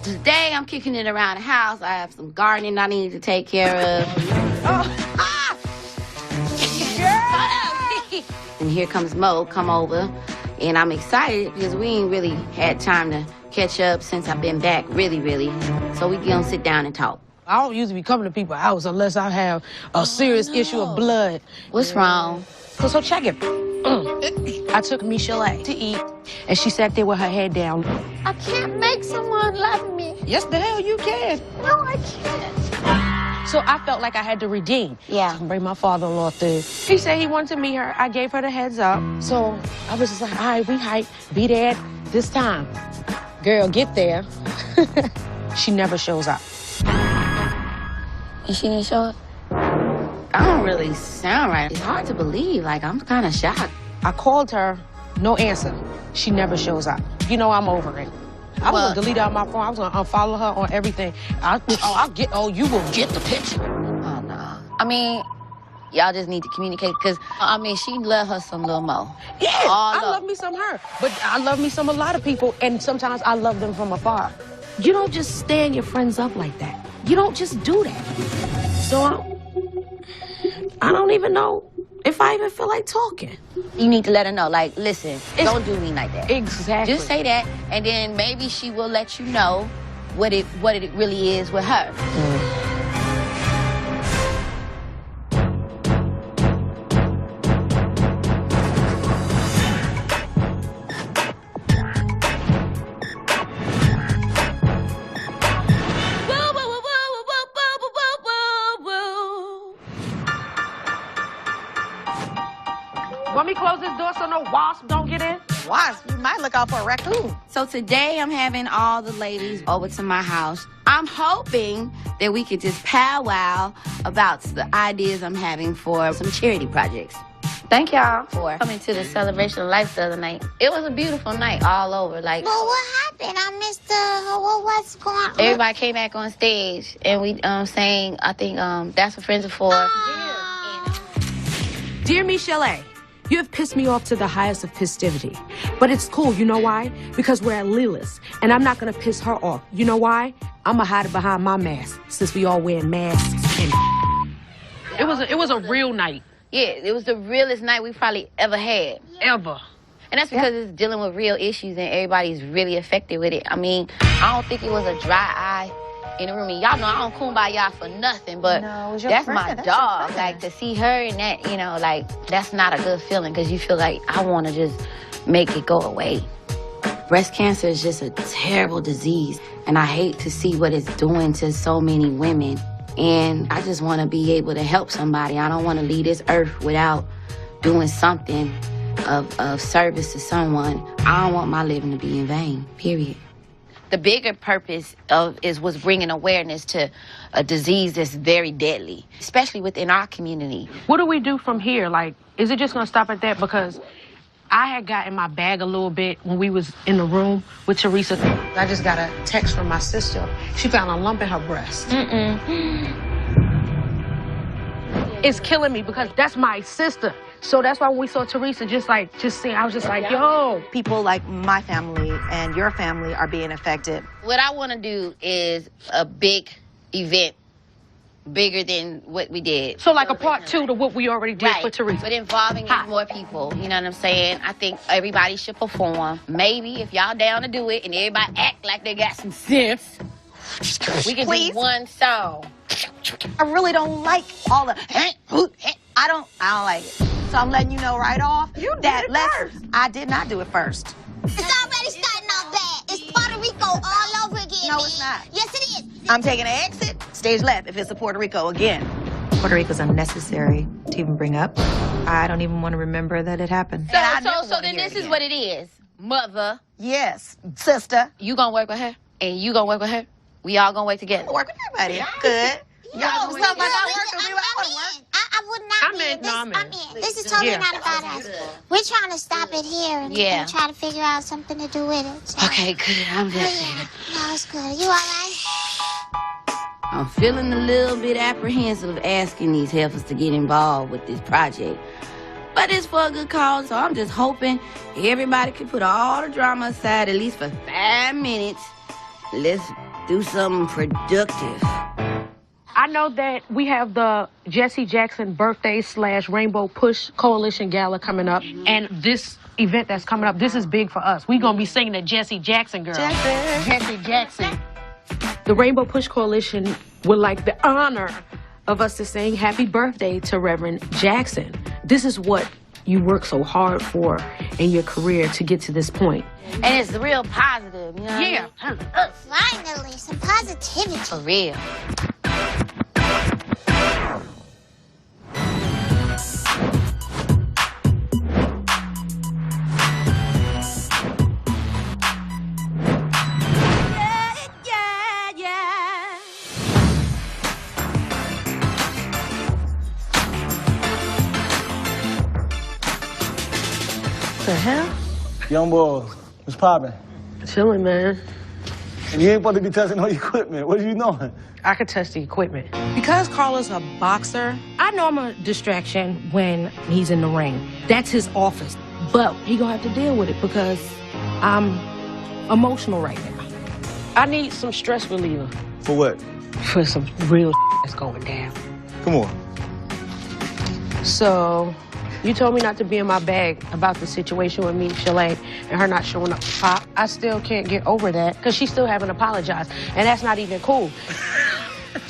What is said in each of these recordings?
Today, I'm kicking it around the house. I have some gardening I need to take care of. And here comes Mo, come over. And I'm excited because we ain't really had time to catch up since I've been back, really. So we gonna sit down and talk. I don't usually be coming to people's house unless I have a serious issue of blood. What's wrong? So check it. I took Michelle to eat, and she sat there with her head down. I can't make someone love me. Yes, the hell you can. No, I can't. So I felt like I had to redeem. Yeah. Bring my father-in-law through. He said he wanted to meet her. I gave her the heads up. So I was just like, all right, we hype. Be there this time. Girl, get there. She never shows up. And she didn't show up? I don't really sound right. It's hard to believe. Like, I'm kind of shocked. I called her, no answer. She never shows up. You know I'm over it. I was gonna delete her out my phone. I was gonna unfollow her on everything. You will get the picture. Oh, no. I mean, y'all just need to communicate, because, I mean, she love her some little Mo. Yeah, I love me some her. But I love me some a lot of people, and sometimes I love them from afar. You don't just stand your friends up like that. You don't just do that. So I don't even know if I even feel like talking. You need to let her know, like, listen, don't do me like that. Exactly. Just say that, and then maybe she will let you know what it really is with her. Want me to close this door so no wasp don't get in? Wasp? You might look out for a raccoon. So today I'm having all the ladies over to my house. I'm hoping that we could just powwow about the ideas I'm having for some charity projects. Thank y'all for coming to the celebration of life the other night. It was a beautiful night all over. Like, Well, what happened? I missed what's going on? everybody came back on stage and we sang, I think, That's What Friends Are For. Dear Michelle, you have pissed me off to the highest of festivity. But it's cool, you know why? Because we're at Lila's, and I'm not gonna piss her off. You know why? I'ma hide it behind my mask, since we all wearing masks and It was a real night. Yeah, it was the realest night we probably ever had. Ever. And that's because it's dealing with real issues and everybody's really affected with it. I mean, I don't think it was a dry eye in the room. And y'all know I don't kumbaya for nothing, but that's my dog. Like, to see her in that, you know, like, that's not a good feeling, because you feel like I want to just make it go away. Breast cancer is just a terrible disease, and I hate to see what it's doing to so many women. And I just want to be able to help somebody. I don't want to leave this earth without doing something of service to someone. I don't want my living to be in vain, period. The bigger purpose was bringing awareness to a disease that's very deadly, especially within our community. What do we do from here? Like, is it just gonna stop at that? Because I had gotten my bag a little bit when we was in the room with Teresa. I just got a text from my sister. She found a lump in her breast. It's killing me because that's my sister. So that's why when we saw Teresa just seeing, I was just like, yo. People like my family and your family are being affected. What I want to do is a big event, bigger than what we did. So like a part 2 to what we already did for Teresa. But involving more people, you know what I'm saying? I think everybody should perform. Maybe if y'all down to do it and everybody act like they got some sense, we can do one song. I really don't like all the I don't like it. So I'm letting you know right off. You did it first. I did not do it first. It's already starting off bad. It's Puerto Rico all over again. No, it's not. Yes, it is. I'm taking an exit, stage left, if it's a Puerto Rico again. Puerto Rico's unnecessary to even bring up. I don't even want to remember that it happened. So then this is what it is. Mother. Yes, sister. You gonna work with her, and you gonna work with her. We all gonna work together. I'll work with everybody. I'm good. Y'all do something like I work with me. I want to work. I would not be in. I'm in. This is totally not about us. We're trying to stop it here and try to figure out something to do with it. So. Okay, good. I'm just No, it's good. You all right? I'm feeling a little bit apprehensive asking these heifers to get involved with this project. But it's for a good cause, so I'm just hoping everybody can put all the drama aside at least for 5 minutes Let's do something productive. I know that we have the Jesse Jackson birthday / Rainbow Push Coalition Gala coming up. And this event that's coming up, this is big for us. We're going to be singing the Jesse Jackson girl. Jesse Jackson. The Rainbow Push Coalition would like the honor of us to sing happy birthday to Reverend Jackson. This is what you work so hard for in your career to get to this point. And it's real positive, you know? Yeah. Finally, some positivity. For real. The hell? Young boy, what's poppin'? Chilling, man. And you ain't supposed to be touching no equipment. What are you doing? I could touch the equipment. Because Carla's a boxer, I know I'm a distraction when he's in the ring. That's his office. But he gonna have to deal with it because I'm emotional right now. I need some stress reliever. For what? For some real that's going down. Come on. So, you told me not to be in my bag about the situation with me, Chalet, and her not showing up for Pop. I still can't get over that because she still haven't apologized, and that's not even cool.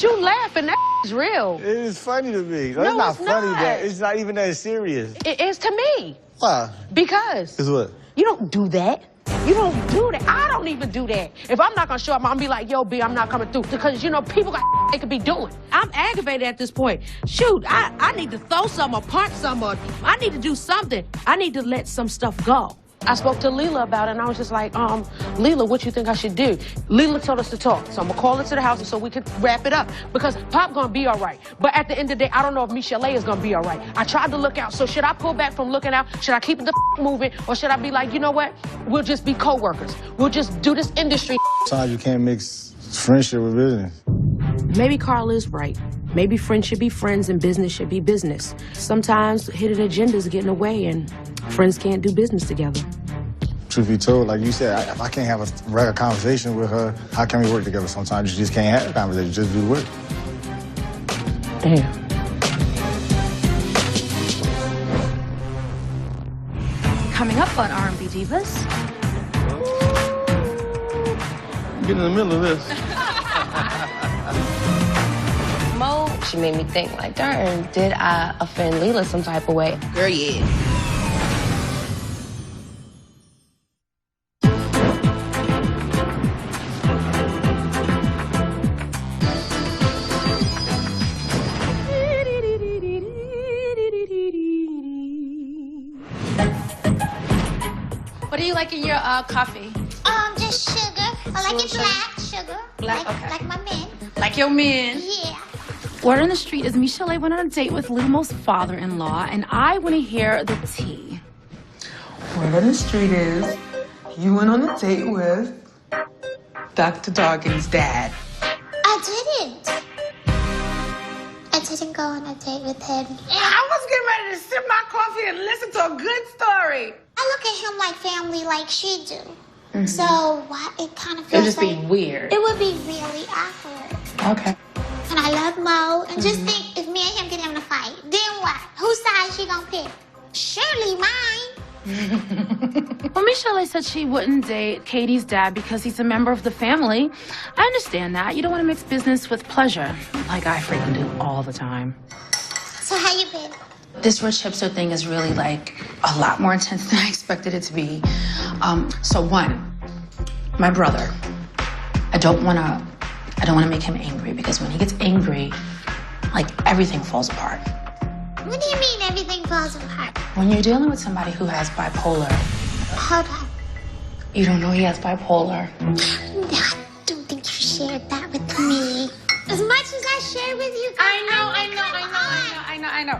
You laughing, that is real. It is funny to me. No, it's not it's funny. not. It's not even that serious. It is to me. Why? Because. Because what? You don't do that. You don't do that. I don't even do that. If I'm not gonna show up, I'm gonna be like, yo, B, I'm not coming through. Because, you know, people got they could be doing. I'm aggravated at this point. Shoot, I need to throw some or punch some or I need to do something. I need to let some stuff go. I spoke to Leela about it, and I was just like, Leela, what you think I should do? Leela told us to talk, so I'm gonna call her to the house so we can wrap it up. Because Pop gonna be all right. But at the end of the day, I don't know if Michelle is gonna be all right. I tried to look out, so should I pull back from looking out? Should I keep the moving? Or should I be like, you know what? We'll just be co-workers. We'll just do this industry. Sometimes you can't mix friendship with business. Maybe Carl is right. Maybe friends should be friends and business should be business. Sometimes hidden agendas get in the way and friends can't do business together. Truth be told, like you said, if I can't have a regular conversation with her, how can we work together? Sometimes you just can't have a conversation, just do work. Damn. Coming up on R&B Divas. Get in the middle of this. Mo, she made me think, like, darn, did I offend Leela some type of way? Girl, yeah. What do you like in your coffee? Just sugar. I like it black sugar. Black, okay. Like my men. Like your men. Yeah. Word on the street is Michelle went on a date with Little Mo's father-in-law, and I want to hear the tea. Word on the street is you went on a date with Dr. Doggin's dad. I didn't. I didn't go on a date with him. I was getting ready to sip my coffee and listen to a good story. I look at him like family, like she do. Mm-hmm. So it kind of It would feels just like be weird. it would be really awkward. Okay. And I love Mo, and just think if me and him get in a fight, then what? Whose side she gonna pick? Surely mine. Well, Michelle said she wouldn't date Katie's dad because he's a member of the family. I understand that. You don't want to mix business with pleasure, like I freaking do all the time. So how you been? This rich hipster thing is really like a lot more intense than I expected it to be. So one, my brother. I don't want to make him angry because when he gets angry, like everything falls apart. What do you mean everything falls apart? When you're dealing with somebody who has bipolar, Hold on. you don't know he has bipolar. I don't think you shared that with me. As much as I shared with you guys. I know.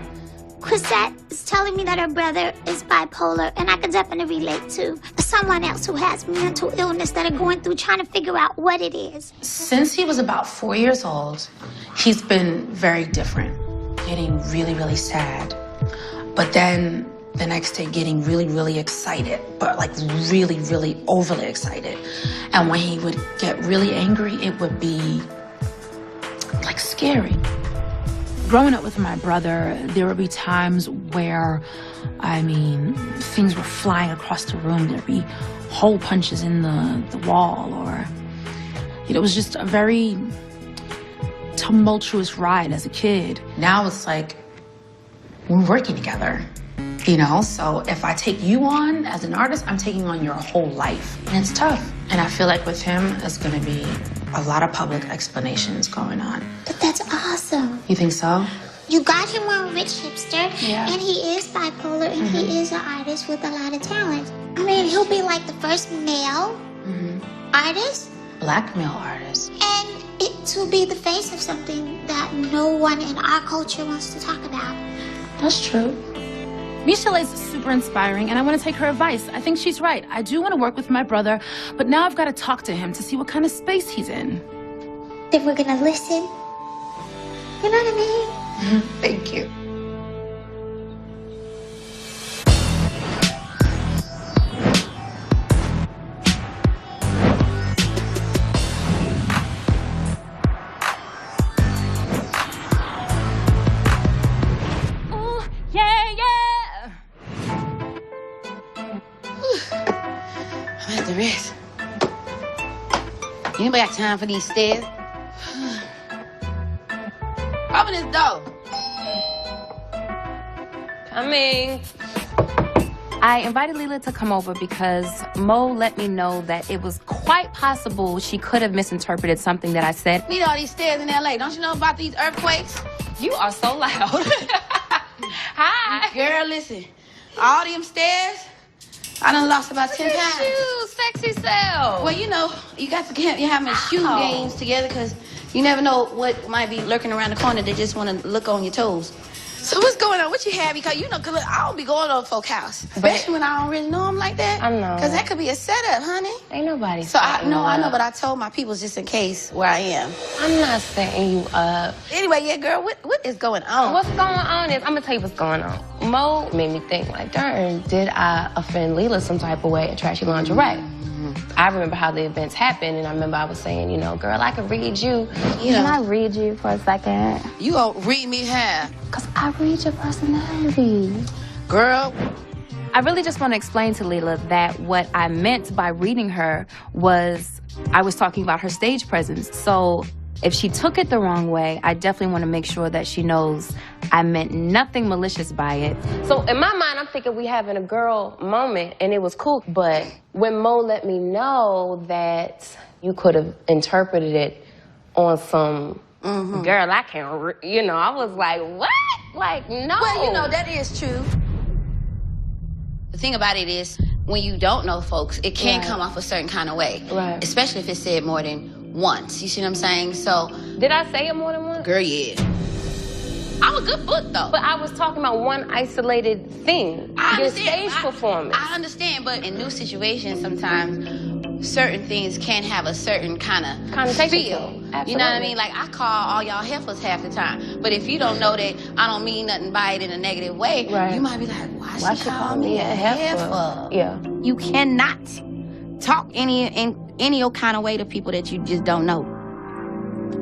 Chrisette is telling me that her brother is bipolar, and I can definitely relate to someone else who has mental illness that are going through trying to figure out what it is. Since he was about 4 years old, he's been very different, getting really, really sad. But then the next day getting really, really excited, but like really, really overly excited. And when he would get really angry, it would be like scary. Growing up with my brother, there would be times where, I mean, things were flying across the room. There'd be hole punches in the wall, or, you know, it was just a very tumultuous ride as a kid. Now it's like, we're working together, you know? So if I take you on as an artist, I'm taking on your whole life, and it's tough. And I feel like with him, there's gonna be a lot of public explanations going on. But that's awesome. You think so? You got him on Rich Hipster, Yeah. and he is bipolar, and he is an artist with a lot of talent. I mean, he'll be like the first male artist, Black male artist. and it to be the face of something that no one in our culture wants to talk about. That's true. Michelle is super inspiring, and I want to take her advice. I think she's right. I do want to work with my brother, but now I've got to talk to him to see what kind of space he's in. Then we're gonna listen. You know what I mean? Thank you. Ooh, yeah, yeah. I'm at the rest. Anybody got time for these stairs? Open this door. Coming. I invited Leela to come over because Mo let me know that it was quite possible she could have misinterpreted something that I said. Need all these stairs in LA. Don't you know about these earthquakes? You are so loud. Hi. Girl, listen. All them stairs, I done lost about 10 times. You sexy self. Well, you know, you got to get you having shoe games together because you never know what might be lurking around the corner. They just want to look on your toes. So what's going on? What you have? Because, you know, cause I don't be going over folk house. Especially when I don't really know them like that. I know. Because that could be a setup, honey. Ain't nobody. So I know, but I told my people just in case where I am. I'm not setting you up. Anyway, yeah, girl, what is going on? What's going on is, I'm gonna tell you what's going on. Mo made me think, like, darn, did I offend Leela some type of way at Trashy Lingerie? I remember how the events happened, and I remember I was saying, you know, girl, I could read you. Can I read you for a second? You gonna read me half? Because I read your personality. Girl. I really just want to explain to Leela that what I meant by reading her was I was talking about her stage presence. So if she took it the wrong way, I definitely want to make sure that she knows I meant nothing malicious by it. So in my mind, I'm thinking we having a girl moment, and it was cool. But when Mo let me know that you could have interpreted it on some, girl, I can't, you know, I was like, what? Like, no. Well, you know, that is true. The thing about it is, when you don't know folks, it can come off a certain kind of way. Right. Especially if it's said more than once. You see what I'm saying? So. Did I say it more than once? Girl, yeah. I'm a good book, though. But I was talking about one isolated thing. I your understand. stage performance. I understand, but in new situations, sometimes certain things can have a certain kind of Connotation feel. to it. You know what I Absolutely. mean? Like, I call all y'all heifers half the time. But if you don't know that I don't mean nothing by it in a negative way, Right. you might be like, why she call me a heifer? Yeah. You cannot talk any old kind of way to people that you just don't know.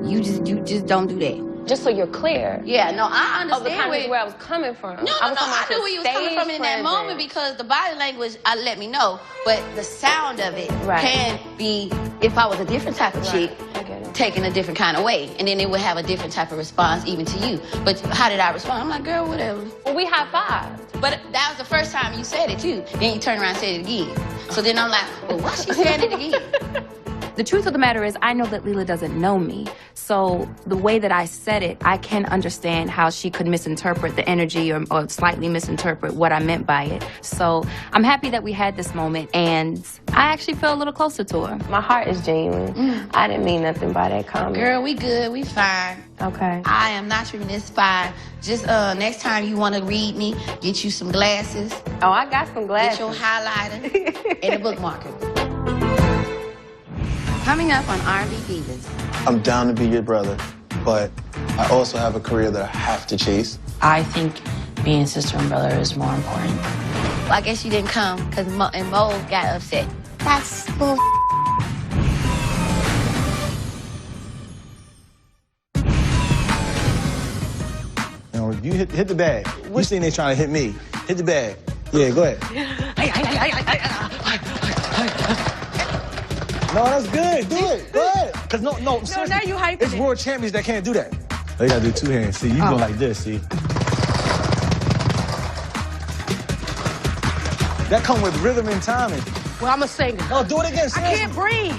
You just don't do that. Just so you're clear. Yeah, no, I Of the understand kind where I was coming from. No, I knew where you was coming from in that moment because the body language let me know. But the sound of it can be, if I was a different type of chick, I get it. taken a different kind of way. And then it would have a different type of response even to you. But how did I respond? I'm like, girl, whatever. Well, we high-fived. But that was the first time you said it, too. Then you turn around and said it again. So then I'm like, well, why she saying it again? The truth of the matter is, I know that Leela doesn't know me. So the way that I said it, I can understand how she could misinterpret the energy or slightly misinterpret what I meant by it. So I'm happy that we had this moment, and I actually feel a little closer to her. My heart is genuine. I didn't mean nothing by that comment. Girl, we good. We fine. Okay. I am not treating this fine. Just next time you want to read me, get you some glasses. Oh, I got some Get glasses. your highlighter and a bookmarker. Coming up on R&B Divas. I'm down to be your brother, but I also have a career that I have to chase. I think being sister and brother is more important. Well, I guess you didn't come because Mo got upset. That's bull. You know, you hit the bag. You seen they trying to hit me. Hit the bag. Yeah, go ahead. No, that's good. Do it. Go ahead. Cause no, seriously, now you hyping it's it. world champions that can't do that. Oh, you gotta do two hands. See, you go like this, see. That come with rhythm and timing. Well, I'm a singer. No, do it again, seriously. I can't breathe.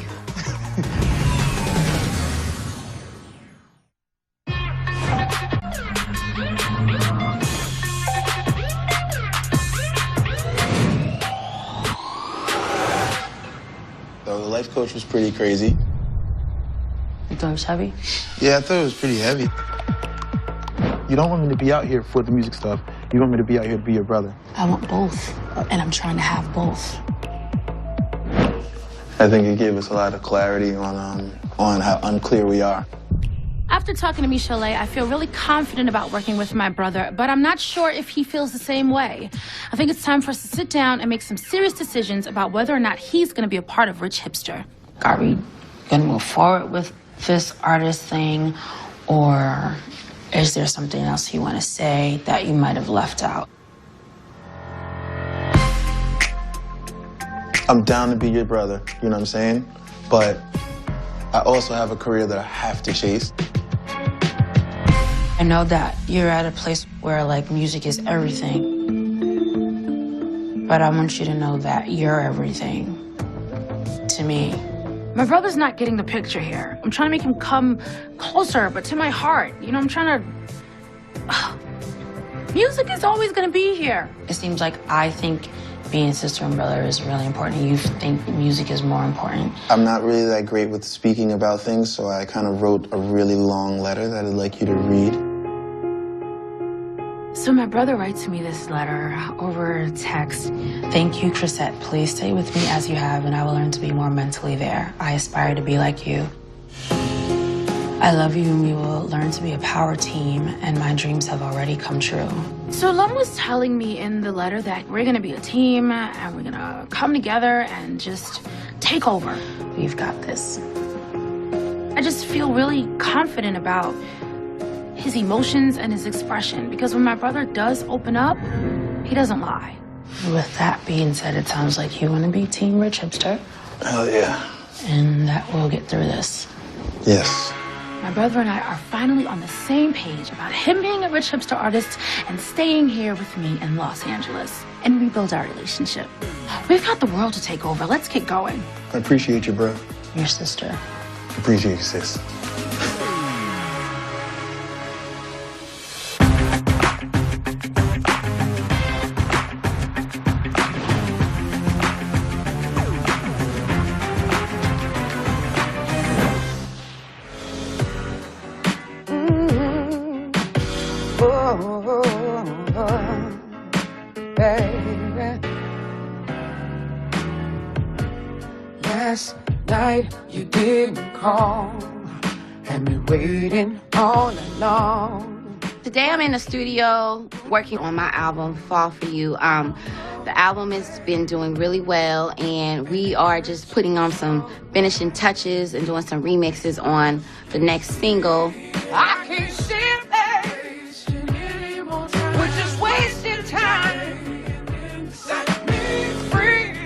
So the life coach was pretty crazy. You thought it was heavy? Yeah, I thought it was pretty heavy. You don't want me to be out here for the music stuff. You want me to be out here to be your brother. I want both, and I'm trying to have both. I think it gave us a lot of clarity on how unclear we are. After talking to Michelle, I feel really confident about working with my brother, but I'm not sure if he feels the same way. I think it's time for us to sit down and make some serious decisions about whether or not he's going to be a part of Rich Hipster. Are we gonna move forward with this artist thing, or is there something else you want to say that you might have left out? I'm down to be your brother, you know what I'm saying? But I also have a career that I have to chase. I know that you're at a place where, like, music is everything. But I want you to know that you're everything to me. My brother's not getting the picture here. I'm trying to make him come closer, but to my heart. You know, I'm trying to... Music is always going to be here. It seems like I think being sister and brother is really important. You think music is more important. I'm not really that great with speaking about things, so I kind of wrote a really long letter that I'd like you to read. So my brother writes me this letter over text. Thank you, Chrisette. Please stay with me as you have, and I will learn to be more mentally there. I aspire to be like you. I love you, and we will learn to be a power team, and my dreams have already come true. So Lum was telling me in the letter that we're gonna be a team, and we're gonna come together and just take over. We've got this. I just feel really confident about his emotions and his expression, because when my brother does open up, he doesn't lie. With that being said, it sounds like you want to be Team Rich Hipster. Hell yeah. And that we'll get through this. Yes. My brother and I are finally on the same page about him being a Rich Hipster artist and staying here with me in Los Angeles and rebuild our relationship. We've got the world to take over. Let's get going. I appreciate you, bro. Your sister. Appreciate you, sis. Last night you didn't call, had me waiting all night long. Today I'm in the studio working on my album, Fall For You. The album has been doing really well, and we are just putting on some finishing touches and doing some remixes on the next single. I can't stand that. We're just wasting time. Set me free.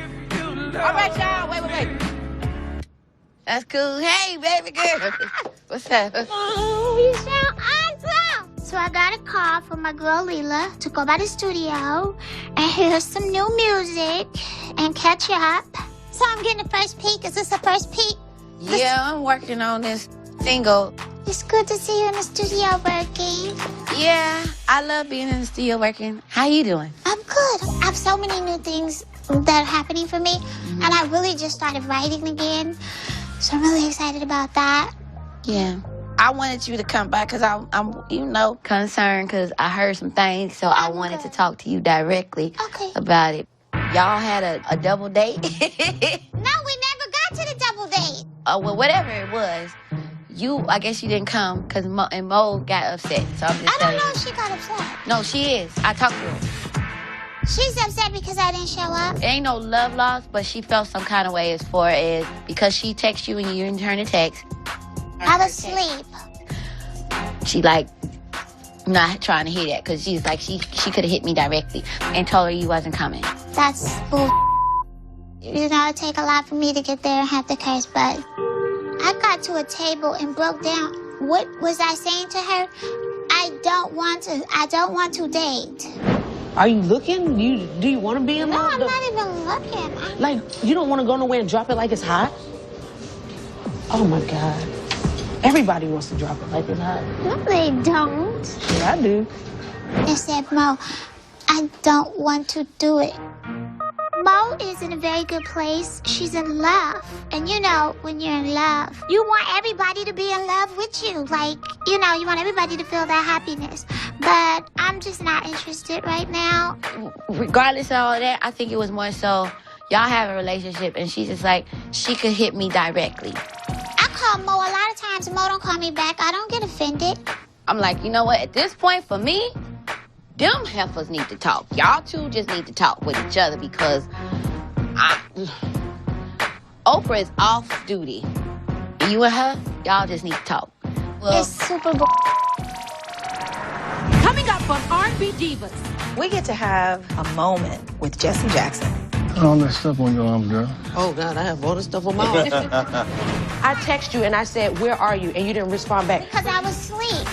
All right, y'all, wait. That's cool. Hey, baby girl. What's up? Oh, you sound awesome. So I got a call from my girl Leela to go by the studio and hear some new music and catch up. So I'm getting the first peek. Is this the first peek? Yeah, I'm working on this single. It's good to see you in the studio working. Yeah, I love being in the studio working. How you doing? I'm good. I have so many new things that are happening for me, and I really just started writing again. So I'm really excited about that. Yeah. I wanted you to come by because I'm concerned because I heard some things, so I wanted to talk to you directly about it. Y'all had a double date? No, we never got to the double date. Oh, well, whatever it was, I guess you didn't come because Mo got upset. So I'm just I don't know if she got upset. No, she is. I talked to her. She's upset because I didn't show up? It ain't no love loss, but she felt some kind of way as far as because she texted you and you didn't return the text. I was asleep. She like not trying to hear that because she's like she could have hit me directly and told her you wasn't coming. That's bull. You know, it take a lot for me to get there and have the curse, but I got to a table and broke down. What was I saying to her? I don't want to date. Are you looking? Do you want to be in No, love? I'm not even looking. Like, you don't want to go nowhere and drop it like it's hot? Oh, my God. Everybody wants to drop it like it's hot. No, they don't. Yeah, I do. They said, Mo, I don't want to do it. Mo is in a very good place. She's in love. And you know, when you're in love, you want everybody to be in love with you. Like, you know, you want everybody to feel that happiness. But I'm just not interested right now. Regardless of all that, I think it was more so y'all have a relationship and she's just like, she could hit me directly. I call Mo a lot of times. Mo don't call me back. I don't get offended. I'm like, you know what? At this point, for me, them heifers need to talk. Y'all two just need to talk with each other because Oprah is off duty. And you and her, y'all just need to talk. Well, it's super bull. Coming up on R&B Divas. We get to have a moment with Jesse Jackson. All that stuff on your arm, girl. Oh, God, I have all this stuff on my arm. I text you and I said, where are you? And you didn't respond back. Because I was asleep.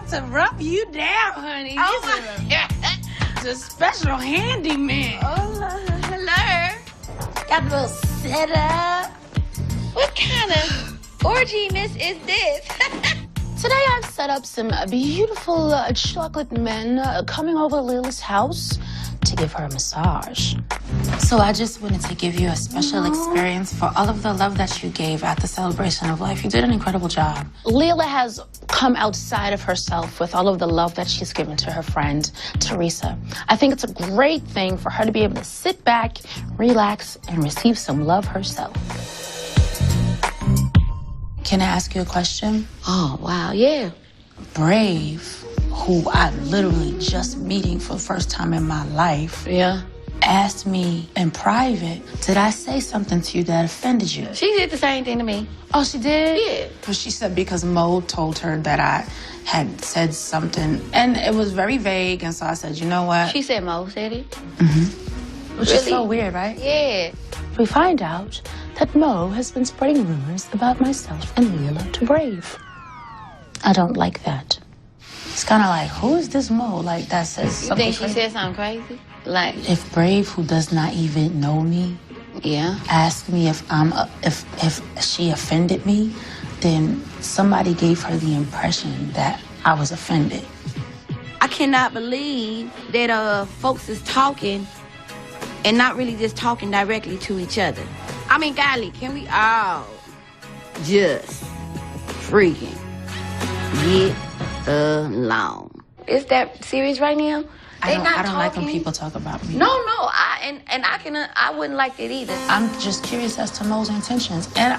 To rub you down, honey. Oh my God. It's a special handyman. Oh, hello. Got a little setup. What kind of orgy-ness is this? Today I've set up some beautiful chocolate men coming over to Lila's house to give her a massage. So I just wanted to give you a special experience for all of the love that you gave at the celebration of life. You did an incredible job. Lila has come outside of herself with all of the love that she's given to her friend, Teresa. I think it's a great thing for her to be able to sit back, relax, and receive some love herself. Can I ask you a question? Oh, wow, yeah. Brave, who I literally just meeting for the first time in my life. Yeah. Asked me in private, did I say something to you that offended you? She did the same thing to me. Oh, she did? Yeah. Well, she said because Mo told her that I had said something, and it was very vague, and so I said, you know what? She said Mo said it? Mm-hmm. Which is so weird, right? Yeah. We find out that Mo has been spreading rumors about myself and Lila to Brave. I don't like that. It's kind of like, who is this Mo? Like, that says something You think she said something crazy? Like, if Brave, who does not even know me, asked me if if she offended me, then somebody gave her the impression that I was offended. I cannot believe that folks is talking and not really just talking directly to each other. I mean, golly, can we all just freaking get along? Is that serious right now? I don't like when people talk about me. No, I wouldn't like it either. I'm just curious as to Mo's intentions. And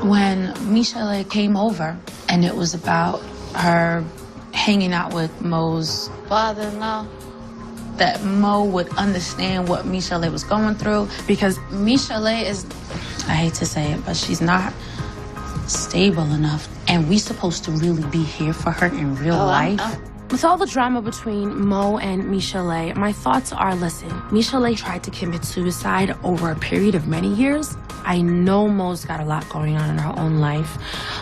when Michelle came over, and it was about her hanging out with Mo's father-in-law, that Mo would understand what Michelle was going through, because Michelle is, I hate to say it, but she's not stable enough, and we're supposed to really be here for her in real life. With all the drama between Mo and Michelle, my thoughts are, listen, Michelle tried to commit suicide over a period of many years. I know Mo's got a lot going on in her own life,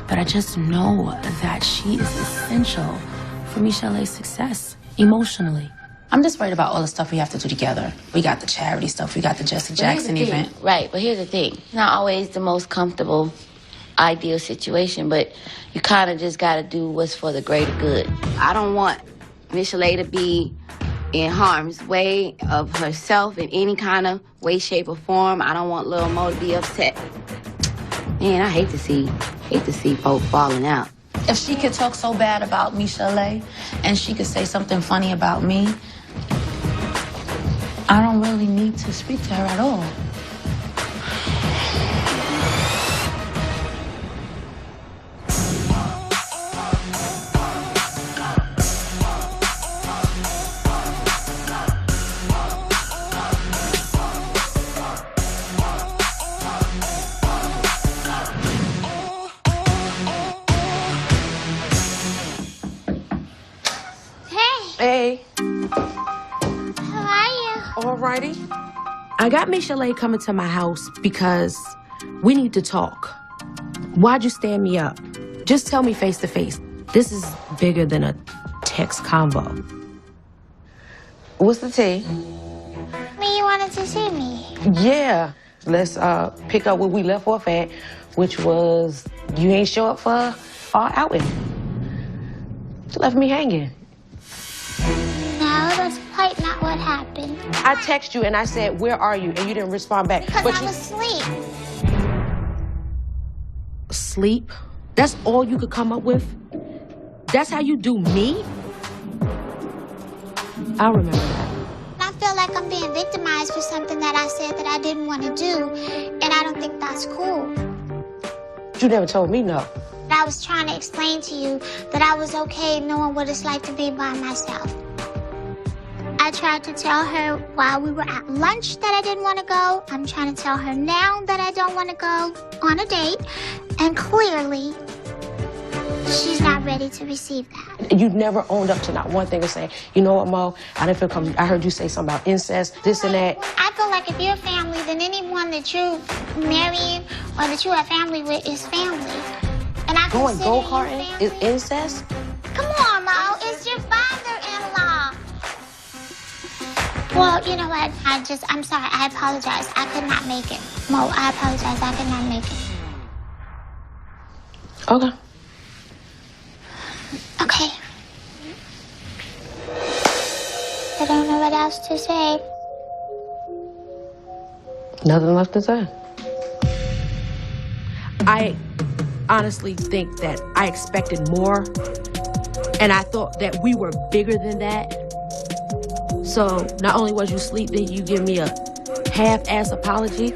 but I just know that she is essential for Michelle's success emotionally. I'm just worried about all the stuff we have to do together. We got the charity stuff, we got the Jesse Jackson event. Right, but here's the thing. It's not always the most comfortable, ideal situation, but you kind of just got to do what's for the greater good. I don't want Michelle to be in harm's way of herself in any kind of way, shape, or form. I don't want Lil Mo to be upset. Man, I hate to see folk falling out. If she could talk so bad about me, Chalet, and she could say something funny about me, I don't really need to speak to her at all. Hey. How are you? Alrighty. I got Miss Chalet coming to my house because we need to talk. Why'd you stand me up? Just tell me face to face. This is bigger than a text convo. What's the tea? Me, you wanted to see me? Yeah. Let's pick up where we left off at, which was you ain't show up for our outing. You left me hanging. No, that's quite not what happened. I texted you and I said, where are you? And you didn't respond back. Because I was asleep. Sleep? That's all you could come up with? That's how you do me? I remember that. I feel like I'm being victimized for something that I said that I didn't want to do, and I don't think that's cool. You never told me no. I was trying to explain to you that I was okay knowing what it's like to be by myself. I tried to tell her while we were at lunch that I didn't want to go. I'm trying to tell her now that I don't want to go on a date. And clearly, she's not ready to receive that. You never owned up to not one thing of saying, you know what, Mo, I didn't feel comfortable. I heard you say something about incest, this and that. I feel like if you're family, then anyone that you marry or that you have family with is family. And I Going go-karting is incest? Come on, Mo, it's your father-in-law. Well, you know what? I'm sorry. I apologize. I could not make it. Mo, I apologize. I could not make it. Okay. Okay. I don't know what else to say. Nothing left to say. I honestly think that I expected more, and I thought that we were bigger than that. So not only was you sleeping, you give me a half-ass apology.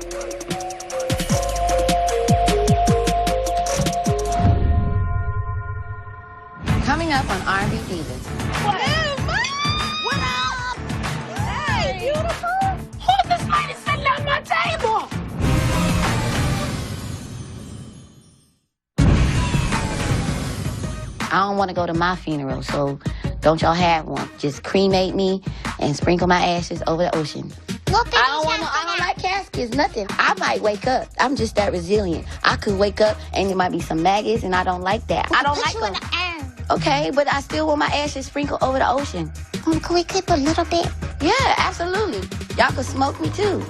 Coming up on R&B Divas. What up? Hey, beautiful. Who's this lady sitting at my table? I don't want to go to my funeral, so don't y'all have one. Just cremate me and sprinkle my ashes over the ocean. I don't like caskets, nothing. I might wake up. I'm just that resilient. I could wake up and there might be some maggots, and I don't like that. I don't like them. Okay, but I still want my ashes sprinkled over the ocean. Can we clip a little bit? Yeah, absolutely. Y'all could smoke me too.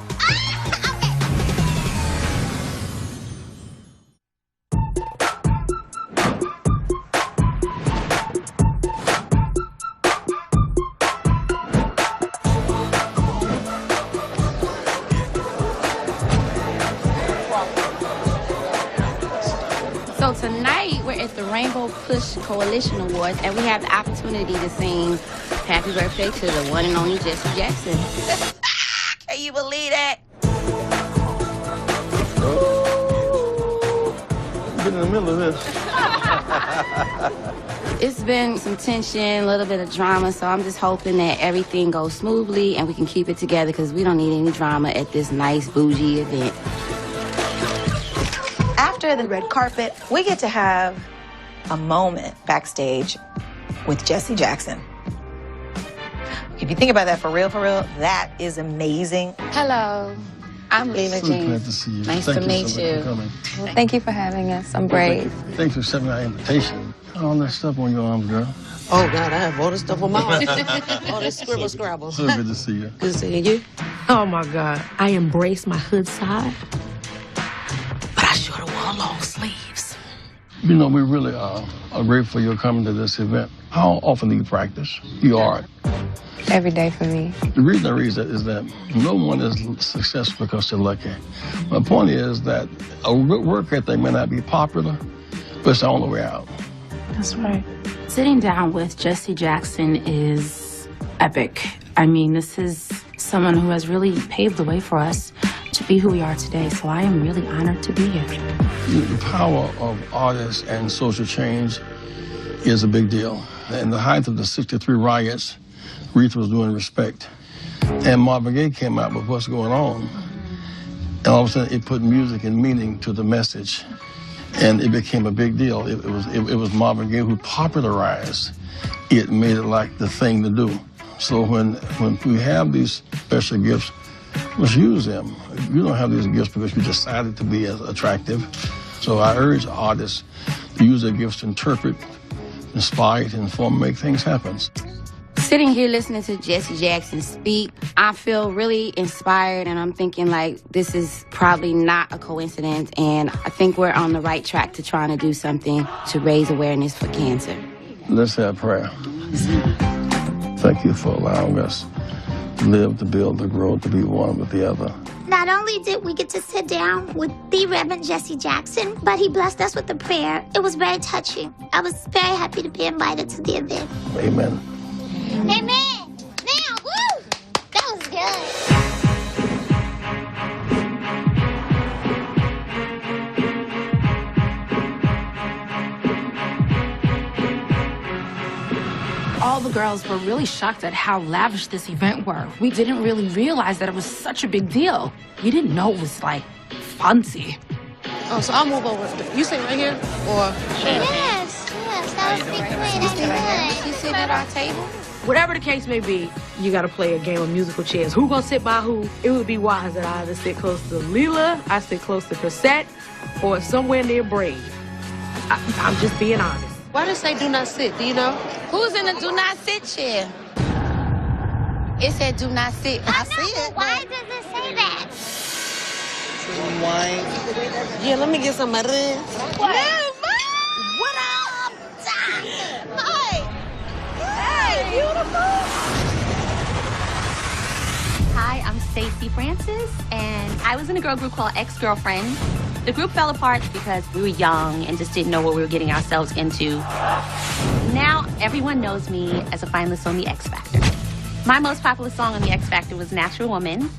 So tonight, we're at the Rainbow Push Coalition Awards, and we have the opportunity to sing Happy Birthday to the one and only Jesse Jackson. Can you believe that? Get in the middle of this. It's been some tension, a little bit of drama, so I'm just hoping that everything goes smoothly and we can keep it together because we don't need any drama at this nice, bougie event. After the red carpet, we get to have a moment backstage with Jesse Jackson. If you think about that for real, that is amazing. Hello, I'm Leela Jean. Glad to see you. Nice Thank to meet so you. much for coming. Well, thank you for having us. I'm brave. Thanks for accepting our invitation. All that stuff on your arms, girl. Oh, God, I have all this stuff on my arm. All this scribble. So good to see you. Good seeing you. Oh, my God. I embrace my hood side, but I sure don't want long sleeves. You know, we really are grateful you're coming to this event. How often do you practice? You are. every day for me. The reason I read that is that no one is successful because they're lucky. My point is that a work ethic may not be popular, but it's the only way out. That's right. Sitting down with Jesse Jackson is epic. I mean, this is someone who has really paved the way for us to be who we are today, so I am really honored to be here. The power of artists and social change is a big deal. In the height of the '63 riots, Aretha was doing Respect. And Marvin Gaye came out with What's Going On. And all of a sudden, it put music and meaning to the message. And it became a big deal. It was Marvin Gaye who popularized it, made it like the thing to do. So when we have these special gifts, let's use them. You don't have these gifts because you decided to be attractive. So I urge artists to use their gifts to interpret, inspire, inform, make things happen. Sitting here listening to Jesse Jackson speak, I feel really inspired, and I'm thinking, like, this is probably not a coincidence, and I think we're on the right track to trying to do something to raise awareness for cancer. Let's have prayer. Thank you for allowing us to live, to build, to grow, to be one with the other. Not only did we get to sit down with the Reverend Jesse Jackson, but he blessed us with a prayer. It was very touching. I was very happy to be invited to the event. Amen. Amen. Now, woo! That was good. All the girls were really shocked at how lavish this event were. We didn't really realize that it was such a big deal. We didn't know it was, like, fancy. Oh, so I'll move over. You sit right here, or? Yes, that would be great. That's good. You sit at our table? Whatever the case may be, you gotta play a game of musical chairs. Who gonna sit by who? It would be wise that I either sit close to Leela, I sit close to Chrisette, or somewhere near Brave. I'm just being honest. Why does it say do not sit? Do you know? Who's in the do not sit chair? It said do not sit. I see it. Why does it say that? Wine. Yeah, let me get some of this. What up? Hi. Hey, beautiful. Hi, I'm Stacey Francis, and I was in a girl group called Ex-Girlfriend. The group fell apart because we were young and just didn't know what we were getting ourselves into. Now, everyone knows me as a finalist on The X Factor. My most popular song on The X Factor was Natural Woman.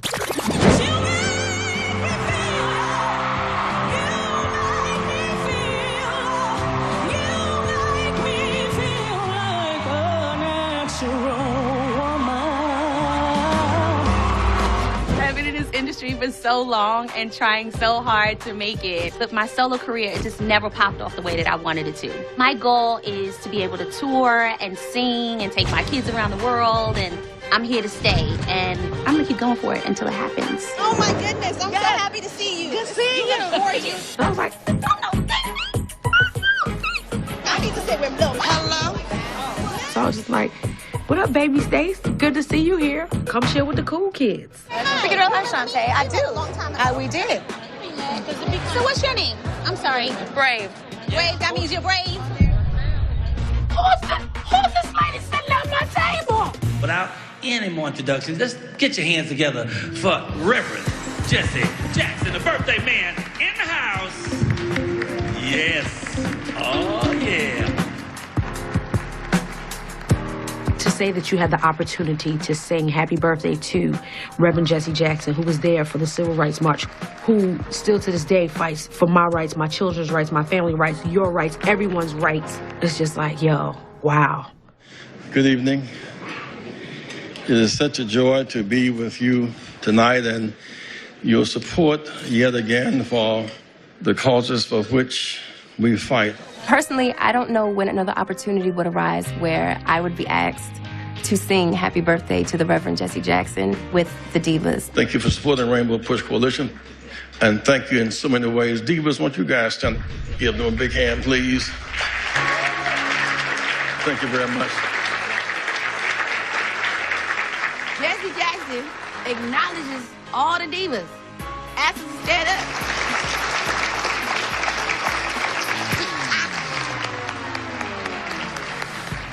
Industry for so long and trying so hard to make it, but my solo career, it just never popped off the way that I wanted it to. My goal is to be able to tour and sing and take my kids around the world, and I'm here to stay, and I'm gonna keep going for it until it happens. Oh my goodness, I'm so happy to see you. Good seeing you. You look gorgeous. I was like, I need to sit with Bill. Hello. so I was just like, what up, baby Stace? Good to see you here. Come chill with the cool kids. Pick it up, Shante. I do. We did. So what's your name? I'm sorry. Brave. Brave, that means you're brave. Who's this lady sitting at my table? Without any more introductions, let's get your hands together for Reverend Jesse Jackson, the birthday man in the house. Yes. Oh, yeah. To say that you had the opportunity to sing happy birthday to Reverend Jesse Jackson, who was there for the Civil Rights March, who still to this day fights for my rights, my children's rights, my family rights, your rights, everyone's rights. It's just like, yo, wow. Good evening. It is such a joy to be with you tonight and your support yet again for the causes for which we fight. Personally, I don't know when another opportunity would arise where I would be asked to sing Happy Birthday to the Reverend Jesse Jackson with the Divas. Thank you for supporting Rainbow Push Coalition, and thank you in so many ways. Divas, won't you guys stand, give them a big hand, please? Thank you very much. Jesse Jackson acknowledges all the divas. Ask them to stand up.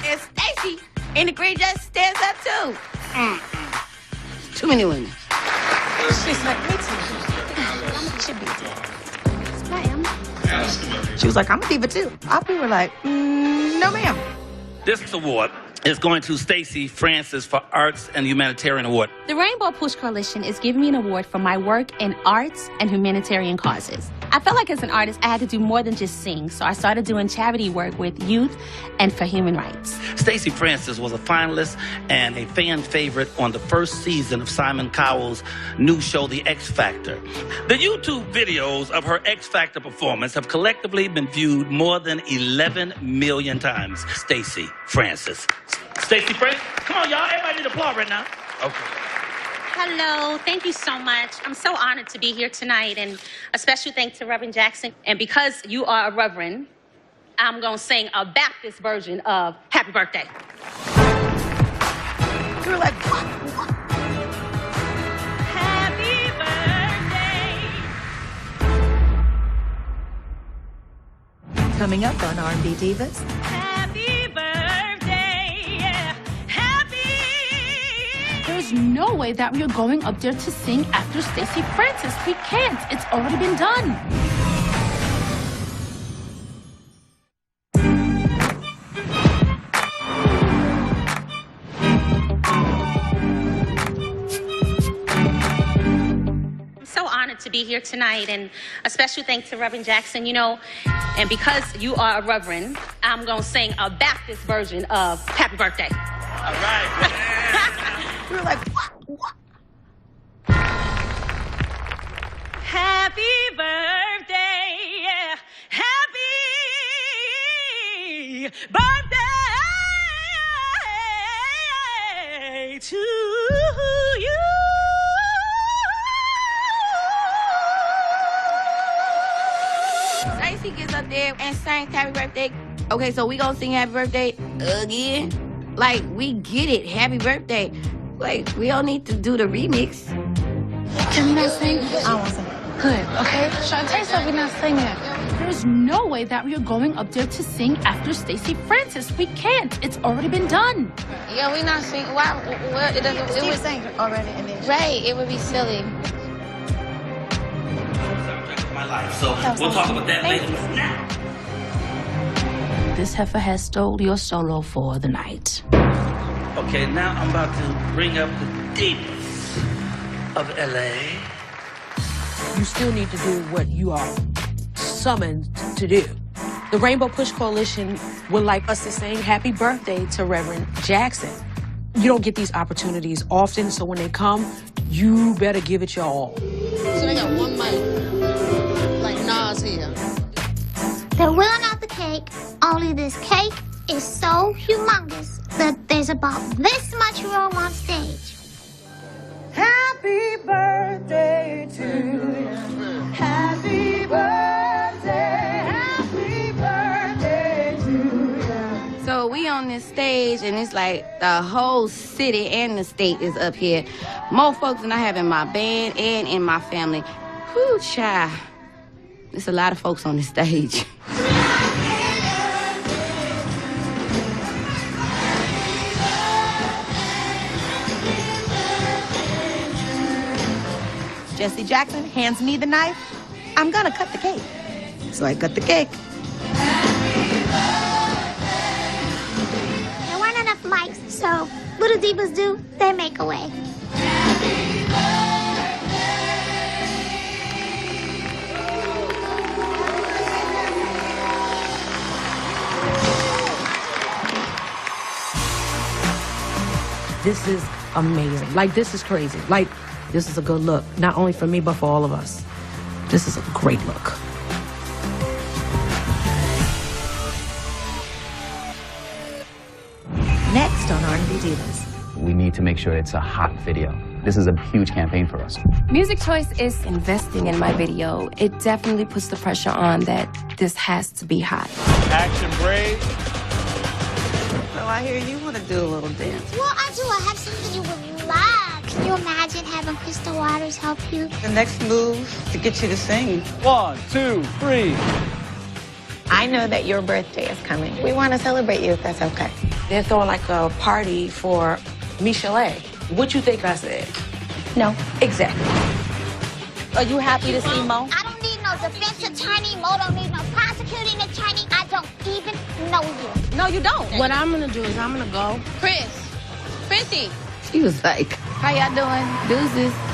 And Stacey in the green dress stands up too. Too many women. She's like, me too. I should be a diva. I am. She was like, I'm a diva too. Our people were like, no ma'am. This award is going to Stacey Francis for Arts and Humanitarian Award. The Rainbow Push Coalition is giving me an award for my work in arts and humanitarian causes. I felt like as an artist, I had to do more than just sing, so I started doing charity work with youth and for human rights. Stacey Francis was a finalist and a fan favorite on the first season of Simon Cowell's new show, The X Factor. The YouTube videos of her X Factor performance have collectively been viewed more than 11 million times. Stacey Francis. Stacey Francis, come on, y'all. Everybody need to applaud right now. Okay. Hello, thank you so much. I'm so honored to be here tonight, and a special thanks to Reverend Jackson. And because you are a Reverend, I'm gonna sing a Baptist version of Happy Birthday. You were like, what? Happy birthday. Coming up on R&B Divas. Happy birthday, yeah. There's no way that we are going up there to sing after Stacey Francis. We can't. It's already been done. I'm so honored to be here tonight, and a special thanks to Reverend Jackson, you know. And because you are a Reverend, I'm gonna sing a Baptist version of Happy Birthday. All right. We were like, what? Happy birthday, yeah. Happy birthday to you. Stacey gets up there and sings Happy Birthday. Okay, so we gonna sing Happy Birthday again? Like, we get it. Happy Birthday. Like, we don't need to do the remix. Can we not sing? I don't want to sing. Good, okay? Shantae said we're not singing. There's no way that we are going up there to sing after Stacey Francis. We can't. It's already been done. Yeah, we not singing. Why? Well, it doesn't. Steve was saying already, and then Right, it would be silly. Soundtrack of my life. So we'll talk about that later. Now. This heifer has stole your solo for the night. Okay, now I'm about to bring up the Divas of LA. You still need to do what you are summoned to do. The Rainbow Push Coalition would like us to sing Happy Birthday to Reverend Jackson. You don't get these opportunities often, so when they come, you better give it your all. So they got one mic, like Nas here. They're wheeling out the cake, only this cake is so humongous that there's about this much room on stage. Happy birthday to you. Happy birthday to you. So we on this stage, and it's like the whole city and the state is up here. More folks than I have in my band and in my family. Whew, child. There's a lot of folks on this stage. Jesse Jackson hands me the knife. I'm gonna cut the cake. So I cut the cake. There weren't enough mics, so what do divas do? They make a way. This is amazing. Like, this is crazy. Like, this is a good look, not only for me, but for all of us. This is a great look. Next on R&B Divas. We need to make sure it's a hot video. This is a huge campaign for us. Music Choice is investing in my video. It definitely puts the pressure on that this has to be hot. Action brave. So I hear you want to do a little dance. Well, I do. I have something you would love. Can you imagine having Crystal Waters help you? The next move to get you to sing. 1, 2, 3. I know that your birthday is coming. We want to celebrate you if that's okay. They're throwing like a party for Michelle. What you think I said? No. Exactly. Are you happy to see Mo? I don't need no defense attorney. Mo don't need no prosecuting attorney. I don't even know you. No, you don't. What I'm gonna do is I'm gonna go. Chrissy. She was like, how y'all doing? Deuces.